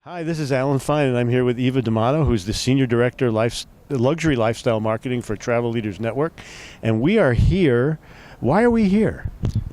Hi, this is Alan Fine, and I'm here with Eva D'Amato, who's the Senior Director Luxury Lifestyle Marketing for Travel Leaders Network. And we are here. Why are we here?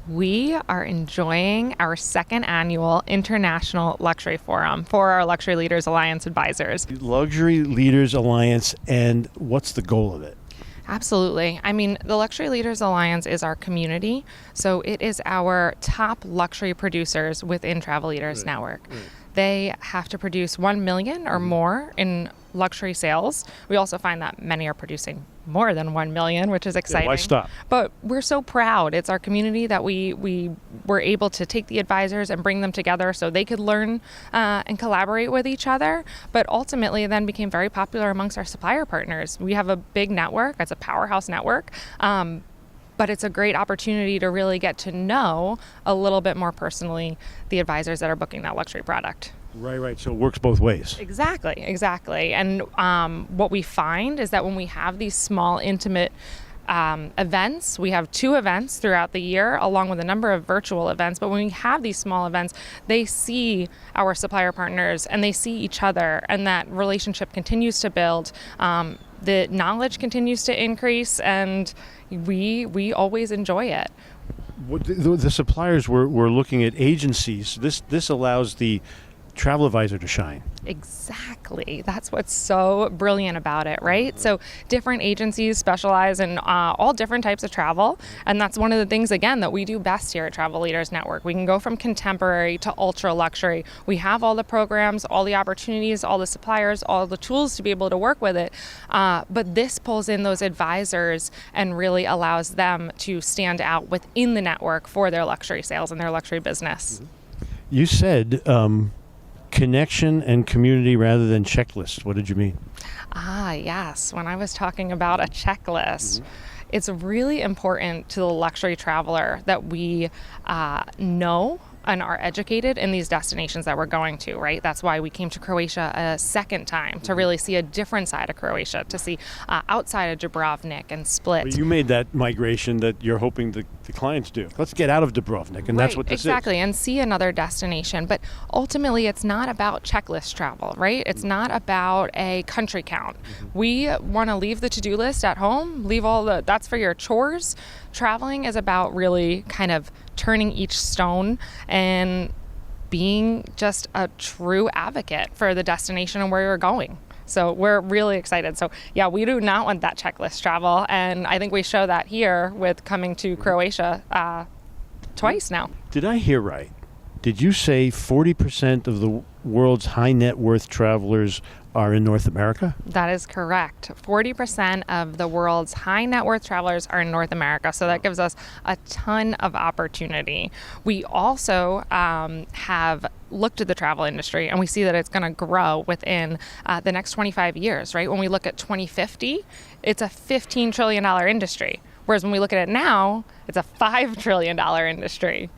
We are enjoying our second annual International Luxury Forum for our Luxury Leaders Alliance advisors. Luxury Leaders Alliance, and what's the goal of it? Absolutely. I mean, the Luxury Leaders Alliance is our community, so it is our top luxury producers within Travel Leaders Network. They have to produce 1 million or more in luxury sales. We also find that many are producing more than 1 million, which is exciting. Why stop? But we're so proud. It's our community that we were able to take the advisors and bring them together so they could learn and collaborate with each other. But ultimately, then became very popular amongst our supplier partners. We have a big network. It's a powerhouse network. But it's a great opportunity to really get to know a little bit more personally the advisors that are booking that luxury product. Right. So it works both ways. Exactly. And what we find is that when we have these small, intimate events, we have 2 events throughout the year, along with a number of virtual events. But when we have these small events, they see our supplier partners and they see each other, and that relationship continues to build. The knowledge continues to increase, and we always enjoy it. The suppliers were looking at agencies. This allows the travel advisor to shine. Exactly. That's what's so brilliant about it, right? So different agencies specialize in all different types of travel. And that's one of the things, again, that we do best here at Travel Leaders Network. We can go from contemporary to ultra luxury. We have all the programs, all the opportunities, all the suppliers, all the tools to be able to work with it. But this pulls in those advisors and really allows them to stand out within the network for their luxury sales and their luxury business. You said connection and community rather than checklist. What did you mean? Yes. When I was talking about a checklist, it's really important to the luxury traveler that we know and are educated in these destinations that we're going to, right? That's why we came to Croatia a second time, to really see a different side of Croatia, to see outside of Dubrovnik and Split. Well, you made that migration that you're hoping the clients do. Let's get out of Dubrovnik, and that's what this exactly, and see another destination. But ultimately, it's not about checklist travel, right? It's not about a country count. We want to leave the to-do list at home, that's for your chores. Traveling is about really kind of turning each stone and being just a true advocate for the destination and where you're going. So we're really excited. So yeah, we do not want that checklist travel. And I think we show that here with coming to Croatia twice now. Did I hear right? Did you say 40% of the world's high net worth travelers are in North America? That is correct. 40% of the world's high net worth travelers are in North America. So that gives us a ton of opportunity. We also have looked at the travel industry, and we see that it's going to grow within the next 25 years, right? When we look at 2050, it's a $15 trillion industry. Whereas when we look at it now, it's a $5 trillion industry.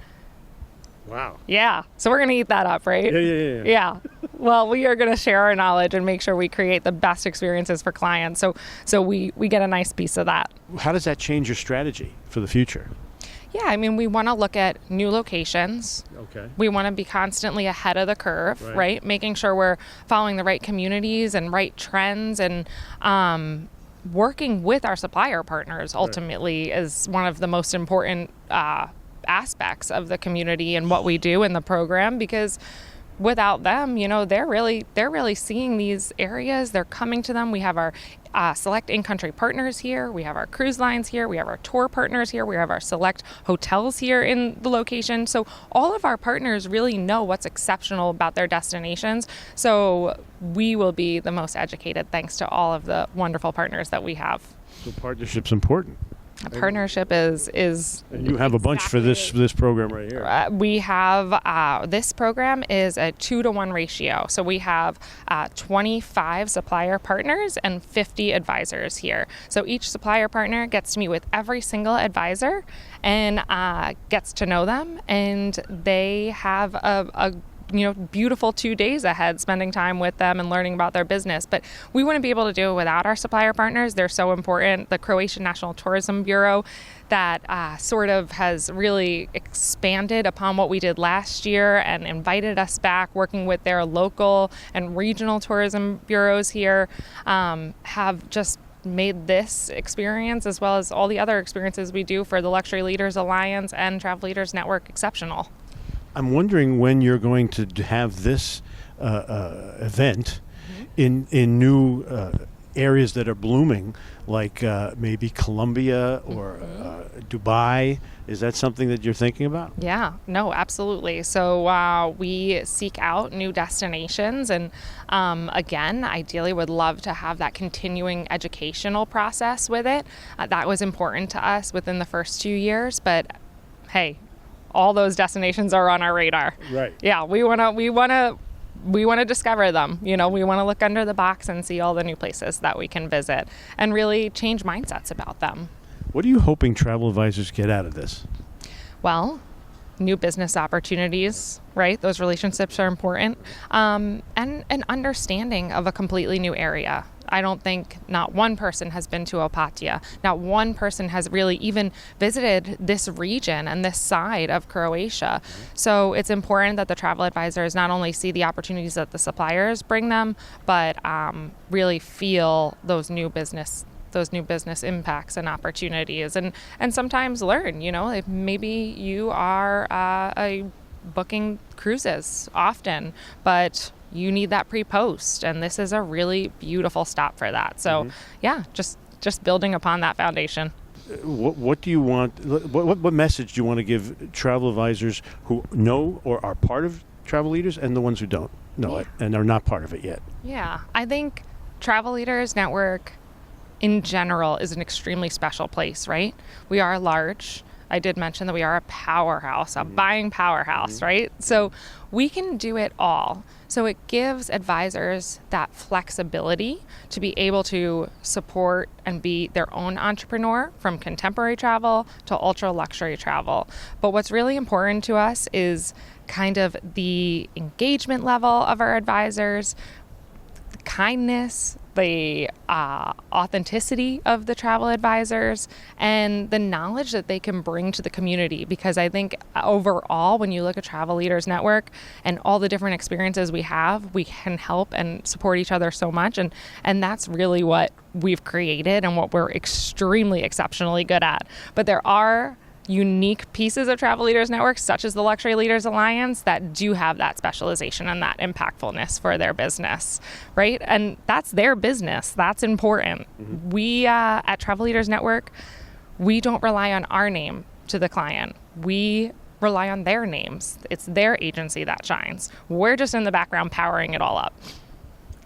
Wow. Yeah. So we're going to eat that up, right? Yeah. Well, we are going to share our knowledge and make sure we create the best experiences for clients. So we get a nice piece of that. How does that change your strategy for the future? Yeah, I mean, we want to look at new locations. Okay. We want to be constantly ahead of the curve, right? Making sure we're following the right communities and right trends, and working with our supplier partners ultimately is one of the most important aspects of the community and what we do in the program, because without them, they're really seeing these areas. They're coming to them. We have our select in-country partners here. We have our cruise lines here. We have our tour partners here. We have our select hotels here in the location. So all of our partners really know what's exceptional about their destinations. So we will be the most educated thanks to all of the wonderful partners that we have. So partnership's important. A partnership is and you have a bunch for this program right here. We have this program is a 2-to-1 ratio. So we have 25 supplier partners and 50 advisors here. So each supplier partner gets to meet with every single advisor and gets to know them, and they have a beautiful 2 days ahead, spending time with them and learning about their business. But we wouldn't be able to do it without our supplier partners. They're so important. The Croatian National Tourism Bureau that sort of has really expanded upon what we did last year and invited us back, working with their local and regional tourism bureaus here, have just made this experience, as well as all the other experiences we do for the Luxury Leaders Alliance and Travel Leaders Network, exceptional. I'm wondering when you're going to have this event in new areas that are blooming, like maybe Colombia or Dubai. Is that something that you're thinking about? Yeah, no, absolutely. So we seek out new destinations, and again, ideally would love to have that continuing educational process with it. That was important to us within the first 2 years, but hey, all those destinations are on our radar. Right. Yeah, we want to discover them. We want to look under the box and see all the new places that we can visit and really change mindsets about them. What are you hoping travel advisors get out of this? Well, new business opportunities, right? Those relationships are important. And an understanding of a completely new area. I don't think not one person has been to Opatija. Not one person has really even visited this region and this side of Croatia. So it's important that the travel advisors not only see the opportunities that the suppliers bring them, but really feel those new business impacts and opportunities, and sometimes learn, if maybe you are booking cruises often, but you need that pre-post, and this is a really beautiful stop for that. So yeah, just building upon that foundation. What do you want, what message do you want to give travel advisors who know or are part of Travel Leaders, and the ones who don't know it and are not part of it yet? Yeah, I think Travel Leaders Network in general is an extremely special place, right? We are large. I did mention that we are a powerhouse, a buying powerhouse, right? So we can do it all. So it gives advisors that flexibility to be able to support and be their own entrepreneur, from contemporary travel to ultra luxury travel. But what's really important to us is kind of the engagement level of our advisors, the kindness, the authenticity of the travel advisors, and the knowledge that they can bring to the community. Because I think overall, when you look at Travel Leaders Network and all the different experiences we can help and support each other so much. And that's really what we've created and what we're extremely exceptionally good at. But there are unique pieces of Travel Leaders Network, such as the Luxury Leaders Alliance, that do have that specialization and that impactfulness for their business, right? And that's their business. That's important. We, at Travel Leaders Network, we don't rely on our name to the client. We rely on their names. It's their agency that shines. We're just in the background powering it all up.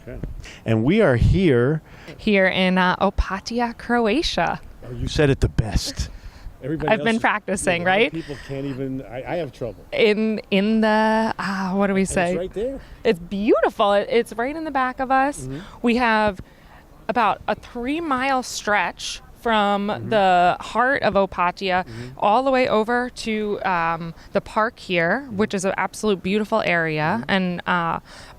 Okay. And we are here in Opatija, Croatia. Oh, you said it the best. I've been practicing, right? People can't even. I have trouble. In the what do we say? It's right there. It's beautiful. It's right in the back of us. We have about a 3-mile stretch from the heart of Opatija all the way over to the park here, which is an absolute beautiful area and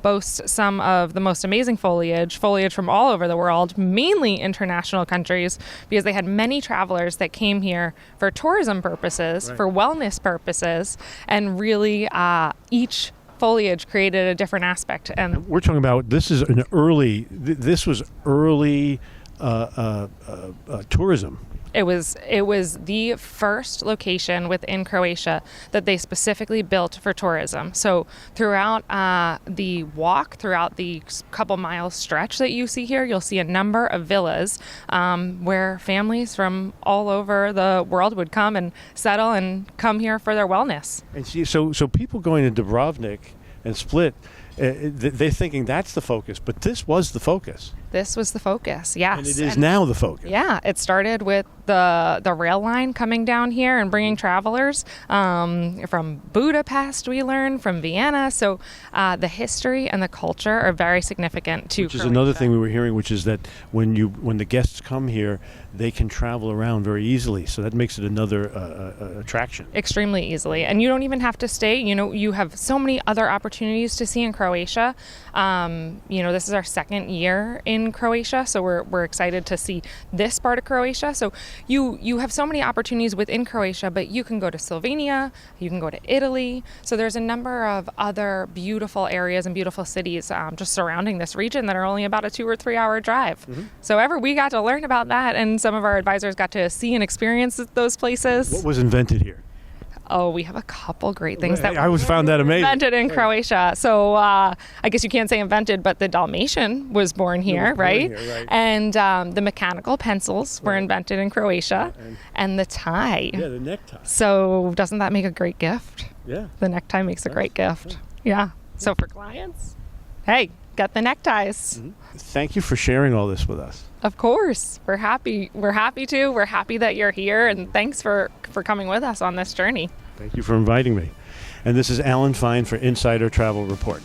boasts some of the most amazing foliage from all over the world, mainly international countries, because they had many travelers that came here for tourism purposes, for wellness purposes, and really each foliage created a different aspect. And we're talking about, this was early tourism. It was the first location within Croatia that they specifically built for tourism. So throughout the walk, throughout the couple mile stretch that you see here, you'll see a number of villas where families from all over the world would come and settle and come here for their wellness. And see, so people going to Dubrovnik and Split, they're thinking that's the focus, but this was the focus. This was the focus, yes. And it is now the focus. Yeah, it started with the rail line coming down here and bringing travelers from Budapest, we learned, from Vienna. So the history and the culture are very significant to Which is Croatia. another thing we were hearing, which is that when the guests come here, they can travel around very easily. So that makes it another attraction. Extremely easily. And you don't even have to stay. You have so many other opportunities to see in Croatia. This is our second year in Croatia, so we're excited to see this part of Croatia. So you have so many opportunities within Croatia, but you can go to Slovenia, you can go to Italy. So there's a number of other beautiful areas and beautiful cities just surrounding this region that are only about a 2 or 3 hour drive. So we got to learn about that, and some of our advisors got to see and experience those places. What was invented here? Oh, we have a couple great things that I always found that amazing. invented in Croatia. So I guess you can't say invented, but the Dalmatian was born here, right? And the mechanical pencils were invented in Croatia, and the tie. Yeah, the necktie. So doesn't that make a great gift? Yeah. The necktie makes a great gift. Yeah. So for clients, hey, get the neckties. Thank you for sharing all this with us. Of course. We're happy. We're happy to. We're happy that you're here, and thanks for coming with us on this journey. Thank you for inviting me. And this is Alan Fine for Insider Travel Report.